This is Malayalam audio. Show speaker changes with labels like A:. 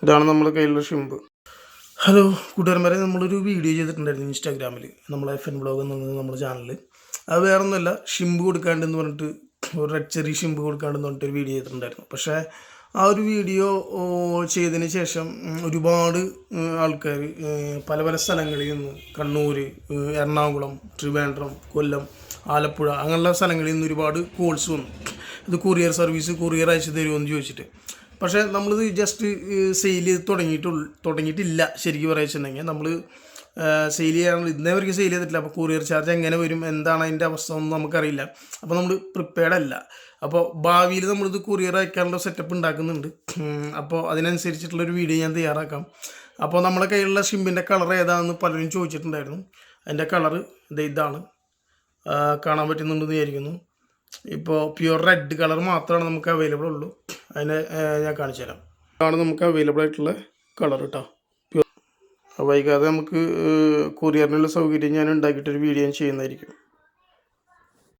A: ഇതാണ് നമ്മുടെ കയ്യിലുള്ള ഷിമ്പ്. ഹലോ കൂട്ടുകാരന്മാരെ, നമ്മളൊരു വീഡിയോ ചെയ്തിട്ടുണ്ടായിരുന്നു ഇൻസ്റ്റാഗ്രാമിൽ, നമ്മളെ എഫ് എൻ ബ്ലോഗ് എന്നത് നമ്മുടെ ചാനലിൽ. അത് വേറെ ഒന്നുമല്ല, ഷിമ്പ് കൊടുക്കാണ്ടെന്ന് പറഞ്ഞിട്ട്, ഒരു റെഡ് ചെറി ഷിമ്പ് കൊടുക്കാണ്ടെന്ന് പറഞ്ഞിട്ട് ഒരു വീഡിയോ ചെയ്തിട്ടുണ്ടായിരുന്നു. പക്ഷേ ആ ഒരു വീഡിയോ ചെയ്തതിന് ശേഷം ഒരുപാട് ആൾക്കാർ പല പല സ്ഥലങ്ങളിൽ നിന്ന്, കണ്ണൂർ, എറണാകുളം, ട്രിവാൻഡ്രം, കൊല്ലം, ആലപ്പുഴ അങ്ങനെയുള്ള സ്ഥലങ്ങളിൽ നിന്ന് ഒരുപാട് കോൾസ് വന്നു. ഇത് കൊറിയർ സർവീസ്, കൊറിയർ അയച്ചു തരുമോ ചോദിച്ചിട്ട്. പക്ഷേ നമ്മളിത് ജസ്റ്റ് സെയിൽ ചെയ്ത് തുടങ്ങിയിട്ടില്ല. ശരിക്കും പറയുകയെന്നുണ്ടെങ്കിൽ നമ്മൾ സെയിൽ ചെയ്യാനുള്ള ഇന്നേവർക്ക് സെയിൽ ചെയ്തിട്ടില്ല. അപ്പോൾ കൊറിയർ ചാർജ് എങ്ങനെ വരും, എന്താണ് അതിൻ്റെ അവസ്ഥ ഒന്നും നമുക്കറിയില്ല. അപ്പോൾ നമ്മൾ പ്രിപ്പയർഡ് അല്ല. അപ്പോൾ ഭാവിയിൽ നമ്മളിത് കൊറിയർ അയക്കാനുള്ള സെറ്റപ്പ് ഉണ്ടാക്കുന്നുണ്ട്. അപ്പോൾ അതിനനുസരിച്ചിട്ടുള്ളൊരു വീഡിയോ ഞാൻ തയ്യാറാക്കാം. അപ്പോൾ നമ്മുടെ കയ്യിലുള്ള ഷിമ്പിൻ്റെ കളർ ഏതാണെന്ന് പലരും ചോദിച്ചിട്ടുണ്ടായിരുന്നു. അതിൻ്റെ കളറ് ഇതാണ്, കാണാൻ പറ്റുന്നുണ്ടെന്ന് വിചാരിക്കുന്നു. ഇപ്പോൾ പ്യുവർ റെഡ് കളർ മാത്രമാണ് നമുക്ക് അവൈലബിൾ ഉള്ളൂ. അതിനെ ഞാൻ കാണിച്ചു തരാം. ഇതാണ് നമുക്ക് അവൈലബിൾ ആയിട്ടുള്ള കളർ കേട്ടോ. പ്യുവർ വൈകാതെ നമുക്ക് കൊറിയറിനുള്ള സൗകര്യം ഞാൻ ഉണ്ടാക്കിയിട്ടൊരു വീഡിയോ ചെയ്യുന്നതായിരിക്കും.